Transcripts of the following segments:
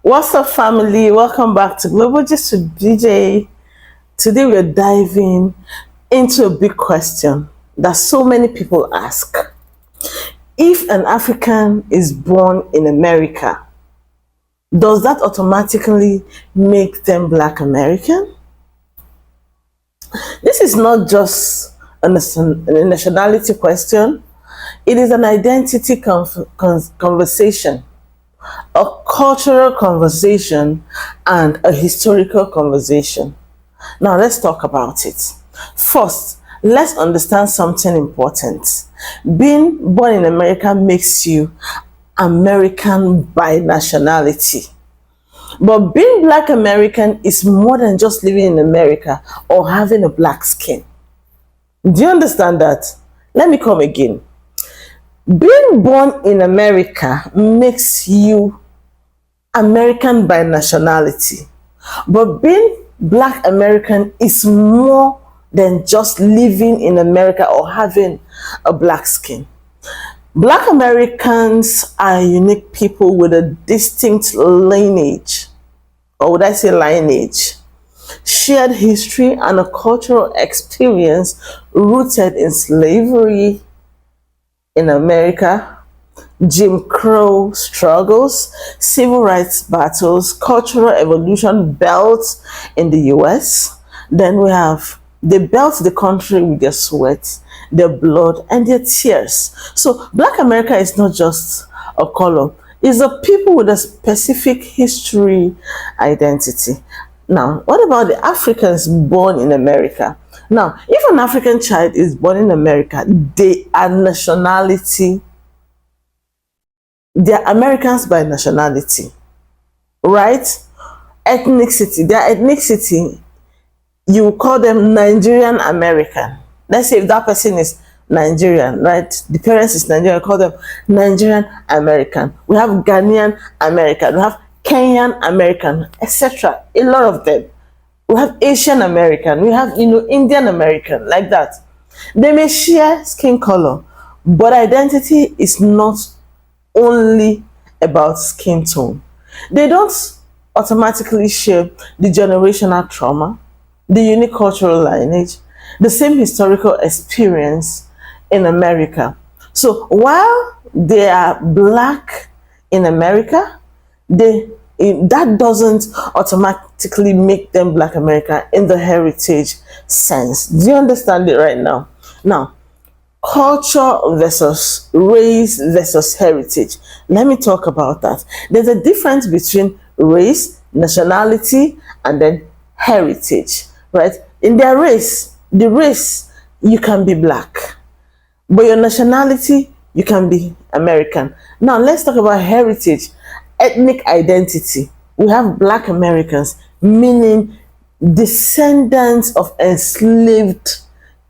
What's up, family? Welcome back to Global Just with BJ. Today, we're diving into a big question that so many people ask. If an African is born in America, does that automatically make them Black American? This is not just a nationality question, it is an identity conversation, a cultural conversation, and a historical conversation. Now let's talk about it. First, let's understand something important. Being born in America makes you American by nationality. But being Black American is more than just living in America or having a black skin. Do you understand that? Let me come again. Being born in America makes you American by nationality. But being Black American is more than just living in America or having a black skin. Black Americans are unique people with a distinct lineage, or would I say lineage, shared history, and a cultural experience rooted in slavery in America, Jim Crow struggles, civil rights battles, cultural evolution built in the US. Then we have they built the country with their sweat, their blood, and their tears. So Black America is not just a color, it's a people with a specific history identity. Now, what about the Africans born in America? Now, if an African child is born in America, they are Americans by nationality, right? Ethnicity, their ethnicity, you call them Nigerian American. Let's say if that person is Nigerian, right? The parents is Nigerian, call them Nigerian American. We have Ghanaian American, we have Kenyan American, etc. A lot of them. We have Asian American, we have Indian American, like that. They may share skin color, but identity is not only about skin tone. They don't automatically share the generational trauma, the unique cultural lineage, the same historical experience in America. So while they are Black in America, that doesn't automatically make them Black American in the heritage sense. Do you understand it right now? Now, culture versus race versus heritage. Let me talk about that. There's a difference between race, nationality, and then heritage, right? In their race, the race, you can be Black, but your nationality, you can be American. Now let's talk about heritage, ethnic identity. We have Black Americans, meaning descendants of enslaved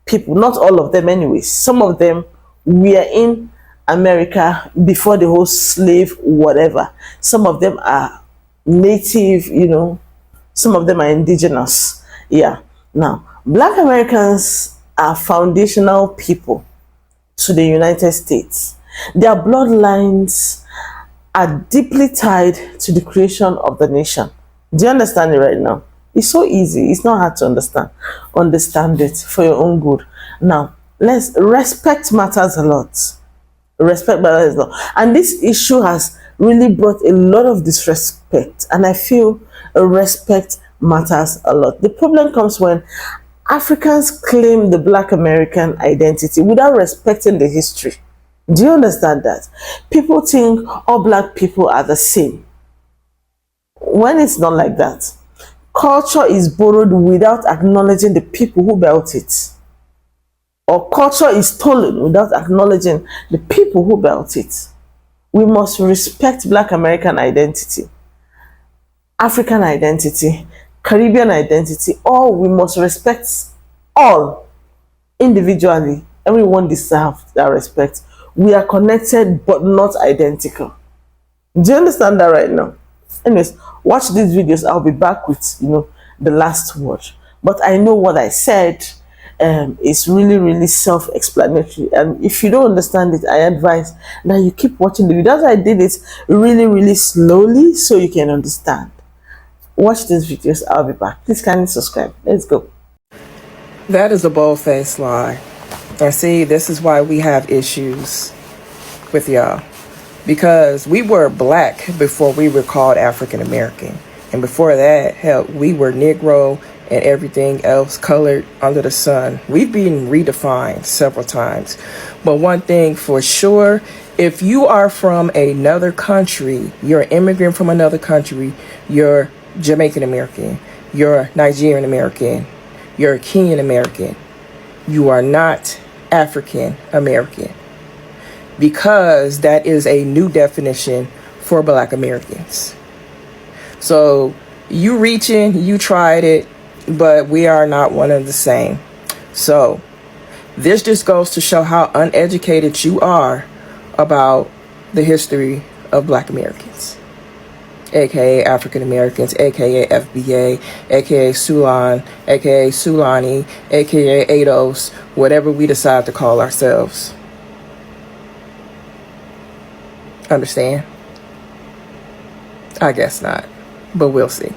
people. Not all of them anyways. Some of them were in America before the whole slave whatever. Some of them are native, some of them are indigenous. Yeah. Now, Black Americans are foundational people to the United States. Their bloodlines are deeply tied to the creation of the nation. Do you understand it right now? It's so easy. It's not hard to understand. Understand it for your own good. Now, respect matters a lot. Respect matters a lot. And this issue has really brought a lot of disrespect. And I feel respect matters a lot. The problem comes when Africans claim the Black American identity without respecting the history. Do you understand that? People think all Black people are the same, when it's not like that. Culture is borrowed without acknowledging the people who built it. Or culture is stolen without acknowledging the people who built it. We must respect Black American identity, African identity, Caribbean identity. All we must respect all individually. Everyone deserves that respect. We are connected but not identical. Do you understand that right now? Anyways, watch these videos. I'll be back with the last word. But I know what I said It's really, really self-explanatory. And if you don't understand it, I advise that you keep watching the video. That's why I did it really, really slowly so you can understand. Watch these videos. I'll be back. Please kindly subscribe. Let's go. That is a bold-faced lie. And see, this is why we have issues with y'all. Because we were black before we were called African American. And before that, hell, we were Negro and everything else colored under the sun. We've been redefined several times. But one thing for sure, if you are from another country, you're an immigrant from another country, you're Jamaican American, you're Nigerian American, you're a Kenyan American, you are not African American. Because that is a new definition for Black Americans. So you reaching, you tried it, but we are not one and the same. So this just goes to show how uneducated you are about the history of Black Americans, aka African Americans, aka FBA, aka Sulan, aka Sulani, aka ADOS, whatever we decide to call ourselves. Understand? I guess not, but we'll see.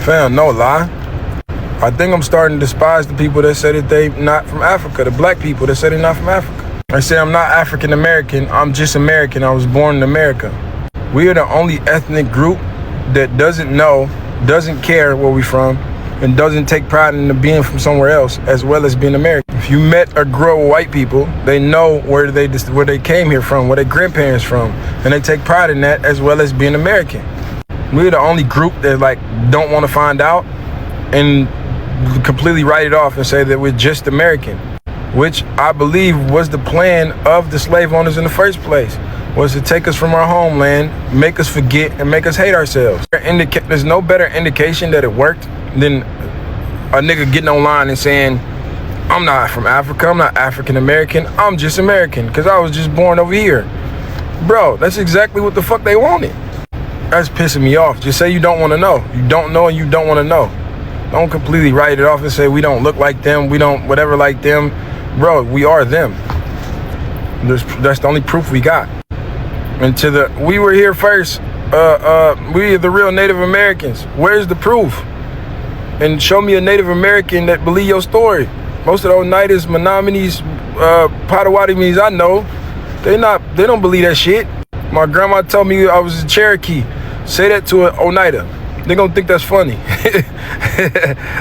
Fam, no lie. I think I'm starting to despise the people that say that they not from Africa, the black people that say they're not from Africa. I say I'm not African American, I'm just American. I was born in America. We are the only ethnic group that doesn't know, doesn't care where we from, and doesn't take pride in being from somewhere else as well as being American. If you met or grew up with white people, they know where they came here from, where their grandparents from, and they take pride in that as well as being American. We're the only group that like don't want to find out and completely write it off and say that we're just American, which I believe was the plan of the slave owners in the first place, was to take us from our homeland, make us forget, and make us hate ourselves. There's no better indication that it worked than a nigga getting online and saying, I'm not from Africa, I'm not African American, I'm just American, because I was just born over here. Bro, that's exactly what the fuck they wanted. That's pissing me off. Just say you don't want to know. You don't know and you don't want to know. Don't completely write it off and say we don't look like them, we don't whatever like them. Bro, we are them. That's the only proof we got. And we were here first. We are the real Native Americans. Where's the proof? And show me a Native American that believe your story. Most of those Oneidas, Menominees, Potawatomis I know, they don't believe that shit. My grandma told me I was a Cherokee. Say that to an Oneida. They gonna think that's funny.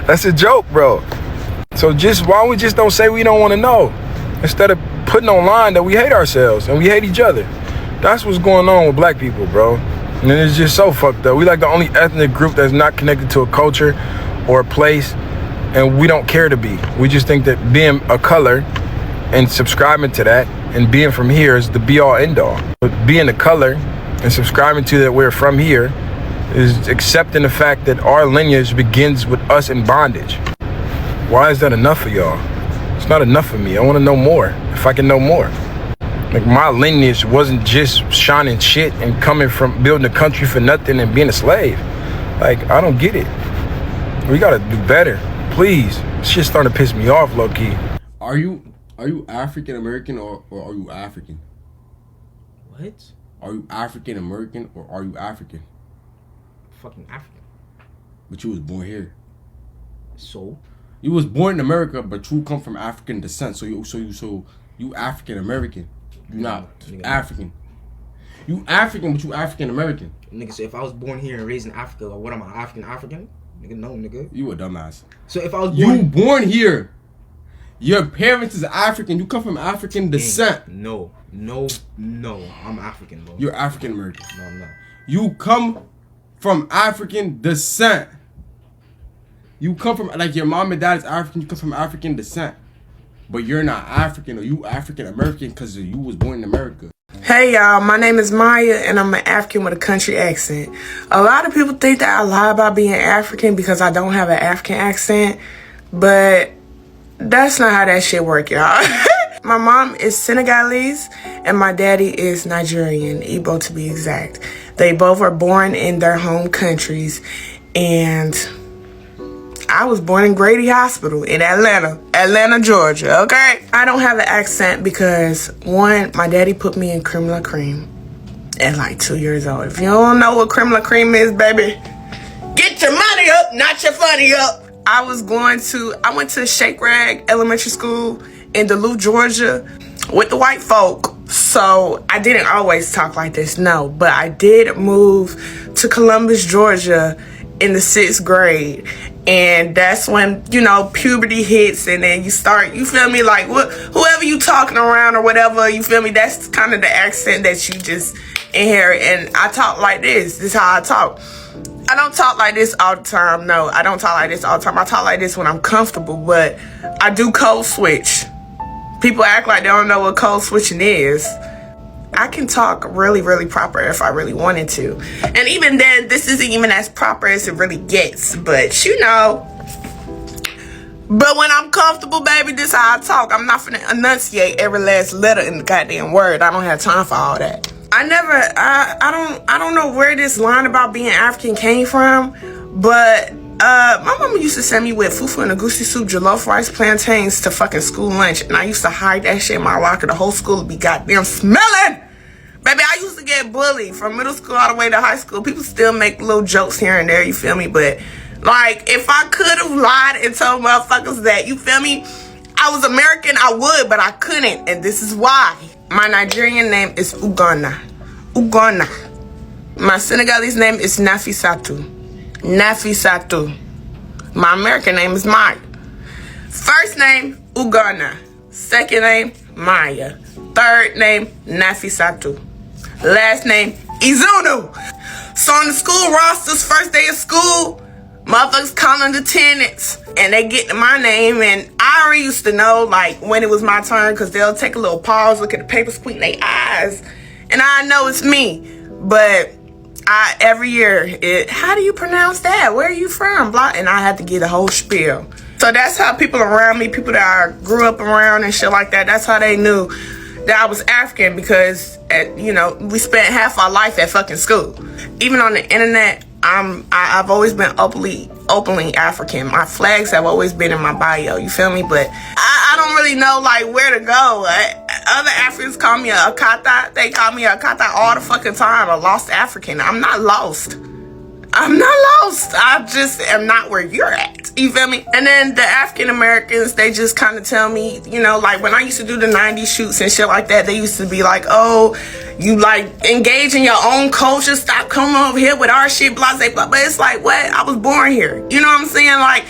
That's a joke, bro. So why we just don't say we don't want to know, instead of putting online that we hate ourselves and we hate each other. That's what's going on with black people, bro. And it's just so fucked up. We like the only ethnic group that's not connected to a culture or a place, and we don't care to be. We just think that being a color and subscribing to that and being from here is the be all end all. But being a color and subscribing to that we're from here is accepting the fact that our lineage begins with us in bondage. Why is that enough for y'all? It's not enough for me. I want to know more, if I can know more. Like, my lineage wasn't just shining shit and coming from building a country for nothing and being a slave. Like, I don't get it. We gotta do better, please. This shit's starting to piss me off, low-key. Are you African American or are you African? What? Are you African American or are you African? Fucking African. But you was born here. So? You was born in America, but you come from African descent. So you African American. You not African. You African, but you African American. Nigga, so if I was born here and raised in Africa, what am I, African? Nigga, no, nigga. You a dumbass. So if I was born... You born here. Your parents is African. You come from African descent. No. I'm African, bro. You're African American. No, I'm not. You come from African descent. You come from, like, your mom and dad is African. You come from African descent. But you're not African, or you African American because you was born in America. Hey y'all, my name is Maya and I'm an African with a country accent. A lot of people think that I lie about being African because I don't have an African accent, but that's not how that shit work, y'all. My mom is Senegalese and my daddy is Nigerian, Igbo to be exact. They both were born in their home countries, and I was born in Grady Hospital in Atlanta, Georgia, okay? I don't have an accent because, one, my daddy put me in creme la creme at like 2 years old. If you don't know what creme la creme is, baby, get your money up, not your funny up. I went to Shake Rag Elementary School in Duluth, Georgia with the white folk. So I didn't always talk like this, no. But I did move to Columbus, Georgia in the 6th grade. And that's when, you know, puberty hits and then you start, you feel me, like whoever you talking around or whatever, you feel me, that's kind of the accent that you just inherit. And I talk like this. This is how I talk. I don't talk like this all the time. No, I don't talk like this all the time. I talk like this when I'm comfortable, but I do code switch. People act like they don't know what code switching is. I can talk really, really proper if I really wanted to. And even then, this isn't even as proper as it really gets. But, you know. But when I'm comfortable, baby, this is how I talk. I'm not finna enunciate every last letter in the goddamn word. I don't have time for all that. I don't know where this line about being African came from, but my mama used to send me with fufu and agusi soup, jollof rice, plantains to fucking school lunch, and I used to hide that shit in my locker. The whole school would be goddamn smelling. Baby, I used to get bullied from middle school all the way to high school. People still make little jokes here and there, you feel me? But, like, if I could have lied and told motherfuckers that, you feel me, I was American, I would, but I couldn't, and this is why. My Nigerian name is Ugonna. My Senegalese name is Nafisatu. My American name is Maya. First name, Ugonna. Second name, Maya. Third name, Nafisatu. Last name, Izunu. So on the school rosters, first day of school, motherfuckers calling the attendance and they get my name, and I already used to know like when it was my turn because they'll take a little pause, look at the paper, squint their eyes, and I know it's me. But every year, how do you pronounce that? Where are you from? Blah, and I had to get a whole spiel. So that's how people around me, people that I grew up around and shit like that, that's how they knew that I was African because, you know, we spent half our life at fucking school. Even on the internet, I've always been openly African. My flags have always been in my bio, you feel me? But I don't really know like where to go. Other Africans call me a Akata. They call me a Akata all the fucking time, a lost African. I'm not lost. I just am not where you're at. You feel me? And then the African Americans, they just kind of tell me, you know, like when I used to do the 90s shoots and shit like that, they used to be like, oh, you like engage in your own culture, stop coming over here with our shit, blah, blah, blah. But it's like, what? I was born here. You know what I'm saying? Like,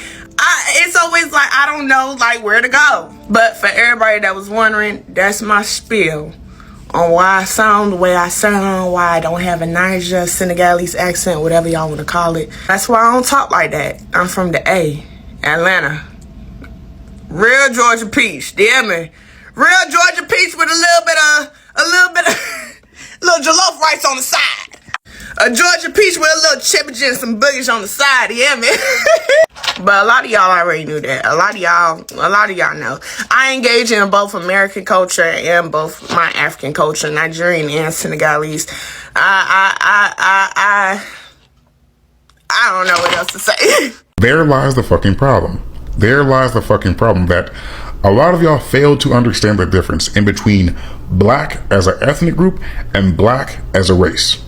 it's always like, I don't know, like, where to go. But for everybody that was wondering, that's my spiel on why I sound the way I sound, why I don't have a Niger, Senegalese accent, whatever y'all want to call it. That's why I don't talk like that. I'm from the A, Atlanta. Real Georgia peach, damn me. Real Georgia peach with a little bit of jollof rice on the side. A Georgia peach with a little chippage and some boogers on the side, you hear me? But a lot of y'all already knew that. A lot of y'all know. I engage in both American culture and both my African culture, Nigerian and Senegalese. I don't know what else to say. There lies the fucking problem. That a lot of y'all fail to understand the difference in between black as an ethnic group and black as a race.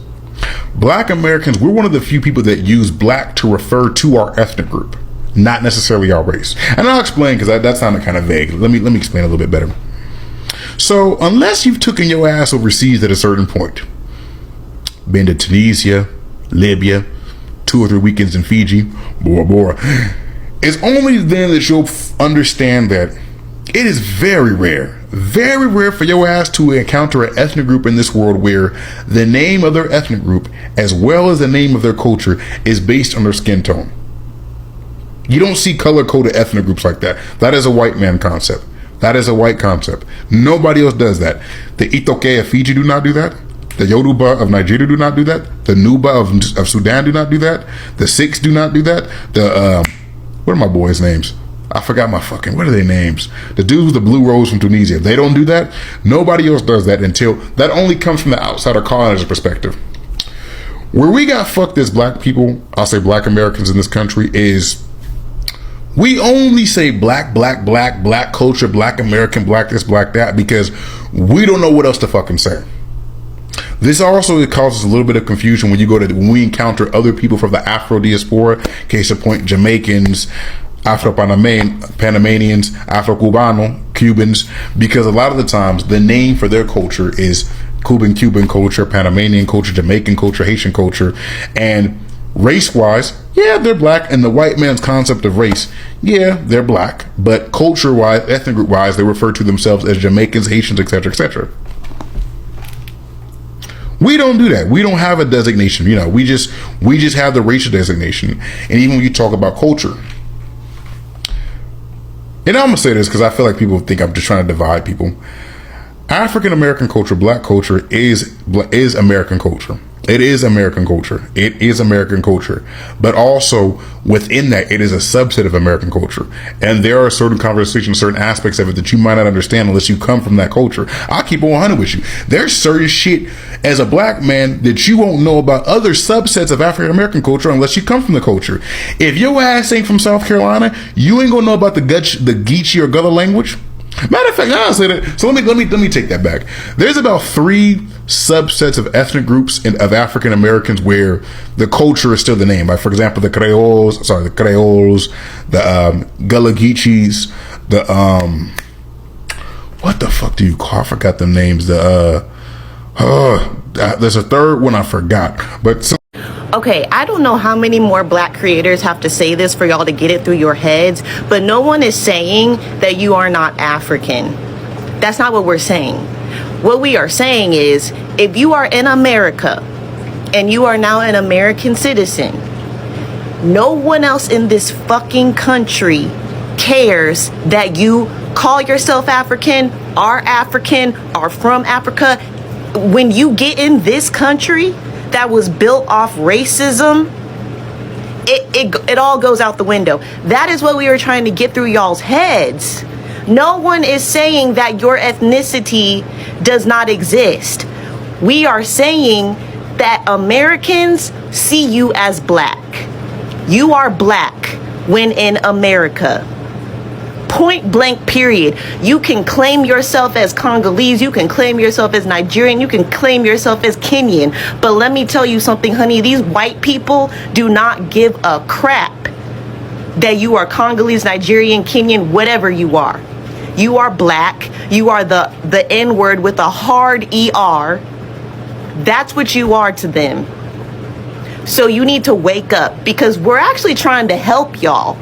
Black Americans, we're one of the few people that use black to refer to our ethnic group, not necessarily our race. And I'll explain because that sounded kind of vague. Let me explain a little bit better. So unless you've taken your ass overseas at a certain point, been to Tunisia, Libya, 2 or 3 weekends in Fiji, Bora Bora, it's only then that you'll understand that it is very rare for your ass to encounter an ethnic group in this world where the name of their ethnic group, as well as the name of their culture, is based on their skin tone. You don't see color-coded ethnic groups like that. That is a white man concept. That is a white concept. Nobody else does that. The Itoke of Fiji do not do that. The Yoruba of Nigeria do not do that. The Nuba of Sudan do not do that. The Sikhs do not do that. What are my boys' names? I forgot what are their names? The dudes with the blue rose from Tunisia. They don't do that. Nobody else does that until that only comes from the outsider colonizer perspective. Where we got fucked as black people, I'll say black Americans in this country, is We only say black, black, black, black culture, black American, black this, black that, because we don't know what else to fucking say. This also causes a little bit of confusion when we encounter other people from the Afro diaspora, case in point, Jamaicans, Panamanians, Afro-Cubano, Cubans, because a lot of the times the name for their culture is Cuban culture, Panamanian culture, Jamaican culture, Haitian culture, and race-wise, yeah, they're black, and the white man's concept of race, yeah, they're black, but culture-wise, ethnic group-wise, they refer to themselves as Jamaicans, Haitians, etc., etc. We don't do that. We don't have a designation. We just have the racial designation. And even when you talk about culture, and I'm gonna say this because I feel like people think I'm just trying to divide people. African American culture, black culture is American culture. It is American culture. It is American culture. But also within that, it is a subset of American culture. And there are certain conversations, certain aspects of it that you might not understand unless you come from that culture. I'll keep it 100 with you. There's certain shit as a black man that you won't know about other subsets of African American culture unless you come from the culture. If your ass ain't from South Carolina, you ain't gonna know about the Geechee or Gullah language. Matter of fact, I'll say that. So let me take that back. There's about 3 subsets of ethnic groups of African Americans where the culture is still the name. Like, for example, the Creoles, the Gullah Geechees, what the fuck do you call? I forgot the names. There's a third one I forgot, but. Okay, I don't know how many more black creators have to say this for y'all to get it through your heads, but no one is saying that you are not African. That's not what we're saying. What we are saying is, if you are in America and you are now an American citizen, no one else in this fucking country cares that you call yourself African, are from Africa. When you get in this country that was built off racism, it all goes out the window. That is what we were trying to get through y'all's heads. No one is saying that your ethnicity does not exist. We are saying that Americans see you as black. You are black when in America. Point blank, period. You can claim yourself as Congolese, you can claim yourself as Nigerian, you can claim yourself as Kenyan. But let me tell you something, honey, these white people do not give a crap that you are Congolese, Nigerian, Kenyan, whatever you are. You are black. You are the N-word with a hard ER. That's what you are to them. So you need to wake up, because we're actually trying to help y'all.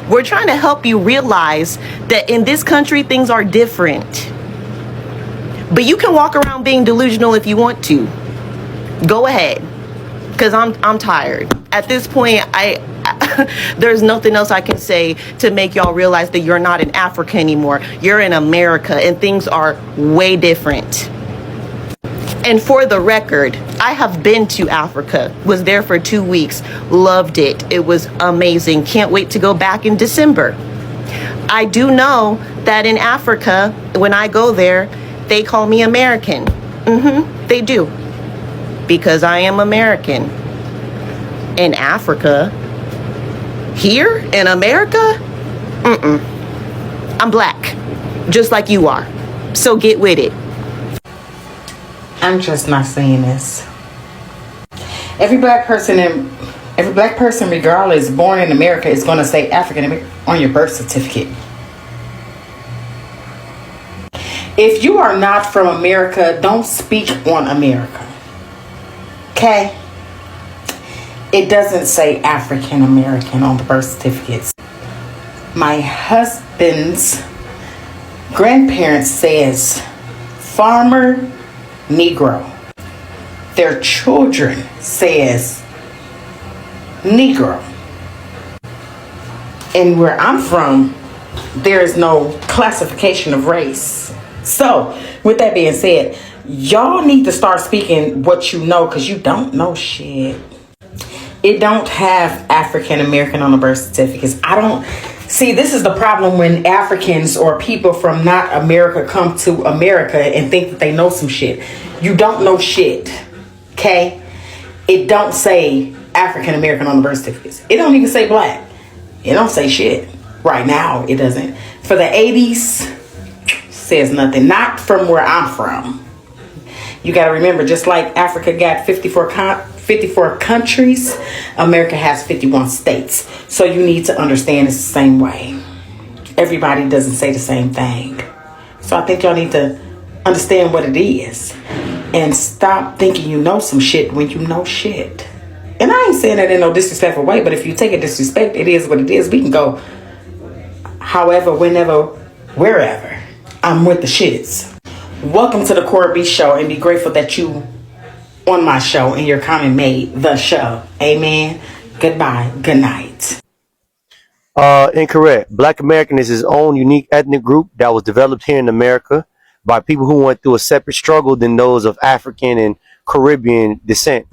We're trying to help you realize that in this country, things are different. But you can walk around being delusional if you want to. Go ahead, because I'm tired. At this point, there's nothing else I can say to make y'all realize that you're not in Africa anymore. You're in America, and things are way different. And for the record, I have been to Africa, was there for 2 weeks, loved it. It was amazing. Can't wait to go back in December. I do know that in Africa, when I go there, they call me American. They do. Because I am American. In Africa, here in America, I'm black, just like you are. So get with it. I'm just not saying this. Every black person, regardless, born in America, is going to say African American on your birth certificate. If you are not from America, don't speak on America. Okay? It doesn't say African American on the birth certificates. My husband's grandparents says farmer Negro. Their children says Negro. And where I'm from, there is no classification of race. So, with that being said, y'all need to start speaking what you know, because you don't know shit. It don't have African American on the birth certificates. See, this is the problem when Africans or people from not America come to America and think that they know some shit. You don't know shit, okay? It don't say African American on the birth certificates. It don't even say black. It don't say shit. Right now, it doesn't. For the 80s, says nothing. Not from where I'm from. You got to remember, just like Africa got 54 countries, America has 51 states. So you need to understand it's the same way. Everybody doesn't say the same thing. So I think y'all need to understand what it is. And stop thinking you know some shit when you know shit. And I ain't saying that in no disrespectful way, but if you take a disrespect, it is what it is. We can go however, whenever, wherever. I'm with the shits. Welcome to the Cora B Show, and be grateful that you on my show and your comment made the show. Amen. Goodbye. Good night. Incorrect. Black American is his own unique ethnic group that was developed here in America by people who went through a separate struggle than those of African and Caribbean descent.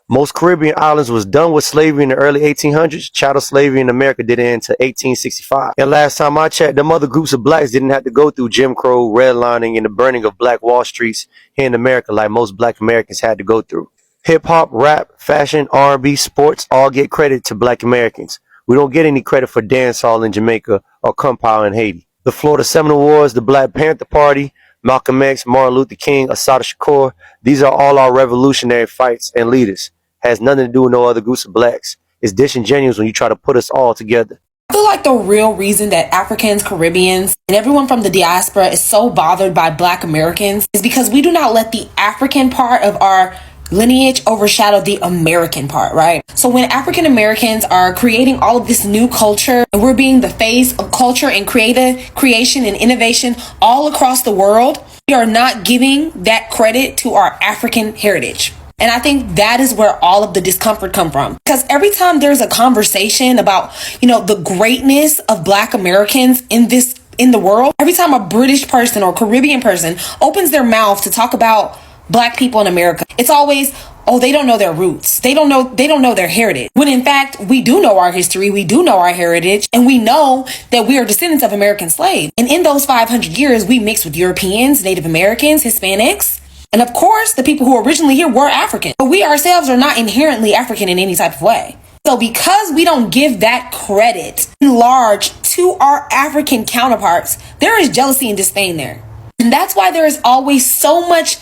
Most Caribbean islands was done with slavery in the early 1800s. Chattel slavery in America didn't end until 1865. And last time I checked, them other groups of blacks didn't have to go through Jim Crow, redlining, and the burning of black Wall Streets here in America like most black Americans had to go through. Hip hop, rap, fashion, R&B, sports all get credit to black Americans. We don't get any credit for dancehall in Jamaica or Kumpao in Haiti. The Florida Seminole Wars, the Black Panther Party, Malcolm X, Martin Luther King, Assata Shakur, these are all our revolutionary fights and leaders. Has nothing to do with no other groups of blacks. It's disingenuous when you try to put us all together. I feel like the real reason that Africans, Caribbeans, and everyone from the diaspora is so bothered by Black Americans is because we do not let the African part of our lineage overshadow the American part, right? So when African Americans are creating all of this new culture and we're being the face of culture and creation and innovation all across the world, we are not giving that credit to our African heritage. And I think that is where all of the discomfort come from. Because every time there's a conversation about, the greatness of Black Americans in the world, every time a British person or Caribbean person opens their mouth to talk about Black people in America, it's always, oh, they don't know their roots. They don't know their heritage. When in fact, we do know our history. We do know our heritage. And we know that we are descendants of American slaves. And in those 500 years, we mixed with Europeans, Native Americans, Hispanics. And of course, the people who were originally here were African. But we ourselves are not inherently African in any type of way. So because we don't give that credit in large to our African counterparts, there is jealousy and disdain there. And that's why there is always so much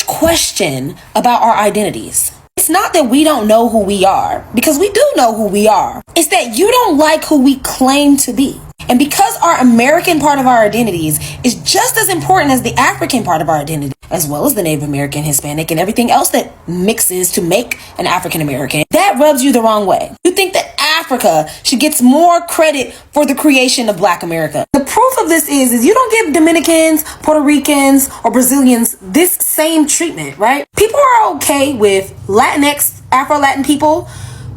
question about our identities. It's not that we don't know who we are, because we do know who we are. It's that you don't like who we claim to be. And because our American part of our identities is just as important as the African part of our identity, as well as the Native American, Hispanic, and everything else that mixes to make an African American, that rubs you the wrong way. You think that Africa should get more credit for the creation of Black America. The proof of this is you don't give Dominicans, Puerto Ricans, or Brazilians this same treatment, right? People are okay with Latinx, Afro-Latin people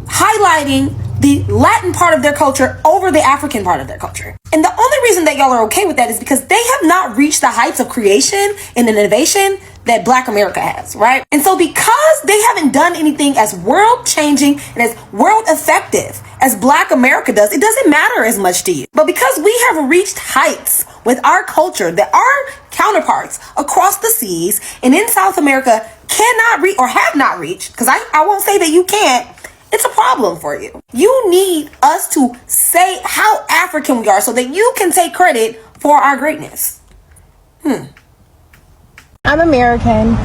highlighting the Latin part of their culture over the African part of their culture. And the only reason that y'all are okay with that is because they have not reached the heights of creation and innovation that Black America has, right? And so because they haven't done anything as world changing and as world effective as Black America does, it doesn't matter as much to you. But because we have reached heights with our culture that our counterparts across the seas and in South America cannot reach or have not reached, because I won't say that you can't, it's a problem for you. You need us to say how African we are so that you can take credit for our greatness. I'm American.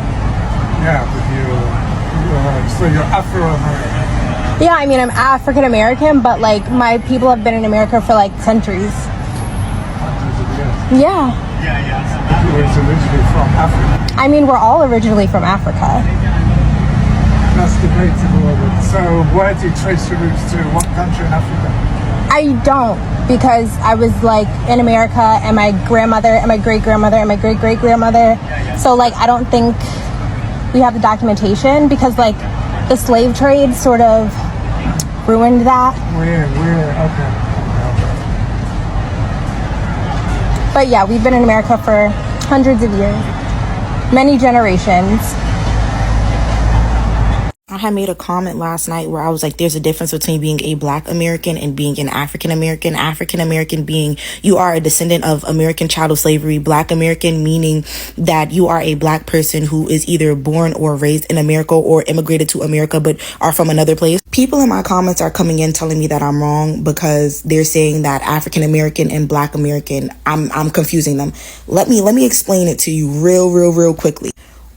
Yeah, but so you're Afro-American. Yeah, I mean, I'm African American, but like my people have been in America for like centuries. Hundreds of years. Yeah. You're originally from Africa. I mean, we're all originally from Africa. That's debatable. So where do you trace your roots to? What country in Africa? I don't, because I was like in America, and my grandmother and my great-grandmother and my great-great-grandmother. So like, I don't think we have the documentation, because like the slave trade sort of ruined that. We're okay. But yeah, we've been in America for hundreds of years, many generations. I had made a comment last night where I was like, there's a difference between being a Black American and being an African American. African American being you are a descendant of American chattel slavery. Black American meaning that you are a Black person who is either born or raised in America or immigrated to America but are from another place. People in my comments are coming in telling me that I'm wrong because they're saying that African American and Black American, I'm confusing them. Let me explain it to you real quickly.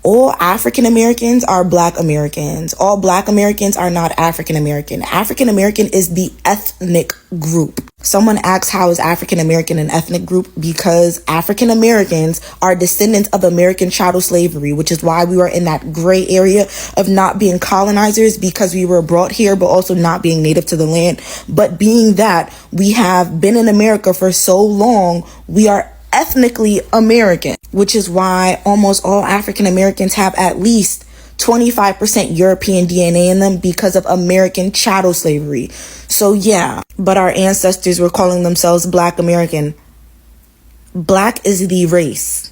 All African Americans are Black Americans. All Black Americans are not African American. African American is the ethnic group. Someone asks, how is African American an ethnic group? Because African Americans are descendants of American chattel slavery, which is why we are in that gray area of not being colonizers because we were brought here, but also not being native to the land. But being that we have been in America for so long, we are ethnically American, which is why almost all African Americans have at least 25% European DNA in them because of American chattel slavery. So yeah, but our ancestors were calling themselves Black American. Black is the race.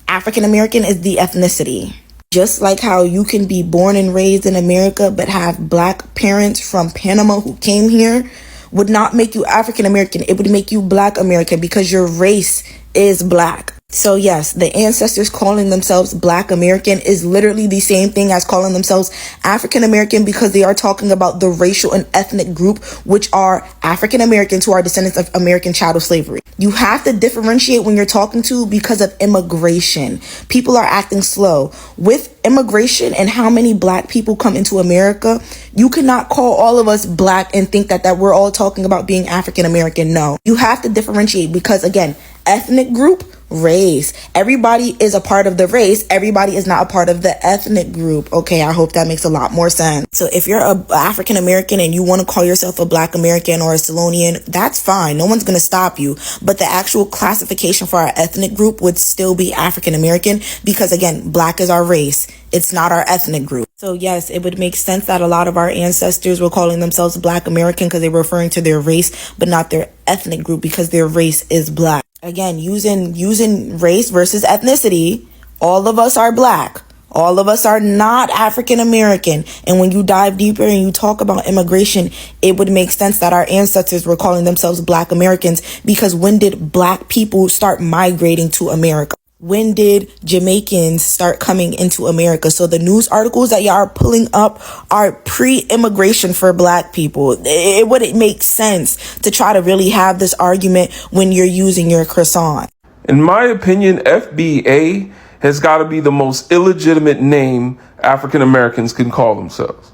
African American is the ethnicity. Just like how you can be born and raised in America but have Black parents from Panama who came here, would not make you African American. It would make you Black American because your race is Black. So yes, the ancestors calling themselves Black American is literally the same thing as calling themselves African American because they are talking about the racial and ethnic group, which are African Americans who are descendants of American chattel slavery. You have to differentiate when you're talking to because of immigration. People are acting slow. With immigration and how many Black people come into America, you cannot call all of us Black and think that we're all talking about being African American. No, you have to differentiate because again, ethnic group, race. Everybody is a part of the race. Everybody is not a part of the ethnic group. Okay, I hope that makes a lot more sense. So if you're a African American and you want to call yourself a Black American or a Salonian, that's fine. No one's going to stop you. But the actual classification for our ethnic group would still be African American because again, Black is our race. It's not our ethnic group. So yes, it would make sense that a lot of our ancestors were calling themselves Black American because they were referring to their race, but not their ethnic group because their race is Black. Again, using race versus ethnicity, all of us are Black. All of us are not African American. And when you dive deeper and you talk about immigration, it would make sense that our ancestors were calling themselves Black Americans because when did Black people start migrating to America? When did Jamaicans start coming into America? So the news articles that y'all are pulling up are pre-immigration for Black people. It wouldn't make sense to try to really have this argument when you're using your croissant. In my opinion, FBA has got to be the most illegitimate name African Americans can call themselves.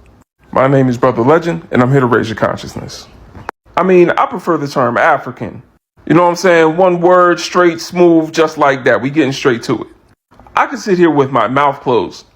My name is Brother Legend, and I'm here to raise your consciousness. I mean, I prefer the term African. You know what I'm saying? One word, straight, smooth, just like that. We getting straight to it. I could sit here with my mouth closed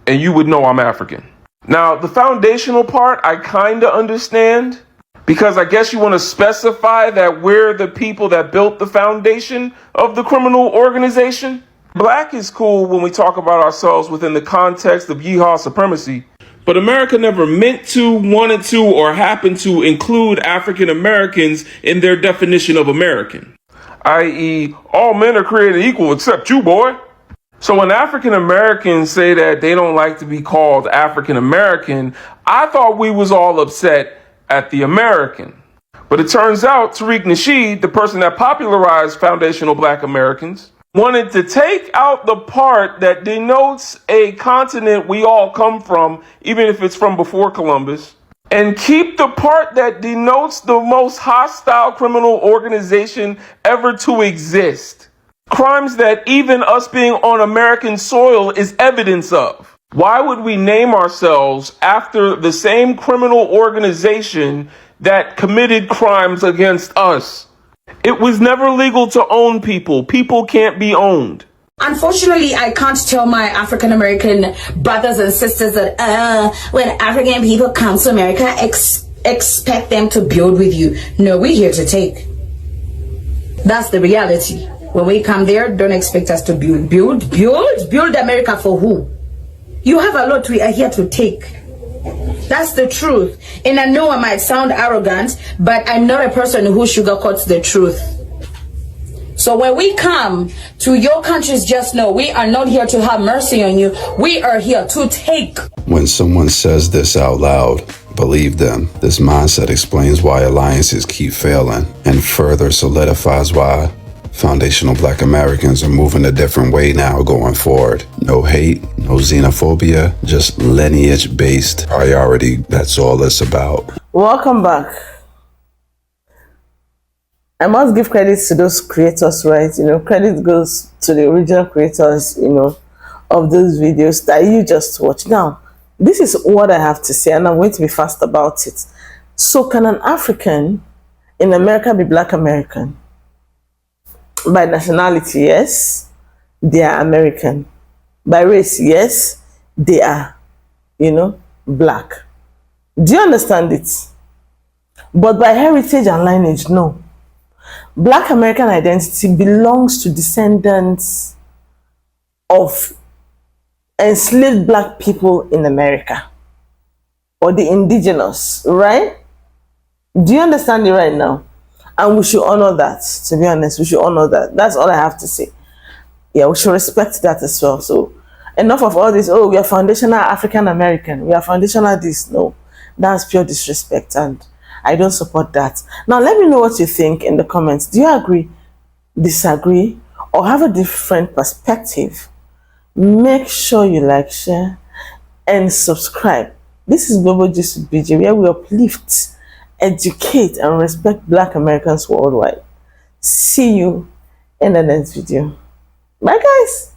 and you would know I'm African. Now, the foundational part, I kind of understand because I guess you want to specify that we're the people that built the foundation of the criminal organization. Black is cool when we talk about ourselves within the context of yeehaw supremacy. But America never meant to, wanted to, or happened to include African Americans in their definition of American. I.e., all men are created equal except you, boy. So when African Americans say that they don't like to be called African American, I thought we was all upset at the American. But it turns out Tariq Nasheed, the person that popularized foundational Black Americans, wanted to take out the part that denotes a continent we all come from, even if it's from before Columbus, and keep the part that denotes the most hostile criminal organization ever to exist. Crimes that even us being on American soil is evidence of. Why would we name ourselves after the same criminal organization that committed crimes against us? It was never legal to own people. People can't be owned. Unfortunately, I can't tell my African American brothers and sisters that when African people come to America, expect them to build with you. No, we're here to take. That's the reality. When we come there, don't expect us to build America for who? You have a lot we are here to take. That's the truth. And I know I might sound arrogant, but I'm not a person who sugarcoats the truth. So when we come to your countries, just know we are not here to have mercy on you. We are here to take. When someone says this out loud, believe them. This mindset explains why alliances keep failing and further solidifies why foundational Black Americans are moving a different way now going forward. No hate, no xenophobia, just lineage-based priority. That's all it's about. Welcome back. I must give credit to those creators, right? You know, credit goes to the original creators, you know, of those videos that you just watched. Now, this is what I have to say, and I'm going to be fast about it. So, can an African in America be Black American? By nationality, yes, they are American. By race, yes, they are, you know, Black. Do you understand it? But by heritage and lineage, no. Black American identity belongs to descendants of enslaved Black people in America, or the indigenous, right? Do you understand it right now? And we should honor that, to be honest. We should honor that. That's all I have to say. Yeah, we should respect that as well. So, enough of all this, oh, we are foundational African American, we are foundational this. No, that's pure disrespect, and I don't support that. Now, let me know what you think in the comments. Do you agree, disagree, or have a different perspective? Make sure you like, share, and subscribe. This is Global Gist with BJ, where we uplift, educate, and respect Black Americans worldwide. See you in the next video. Bye, guys.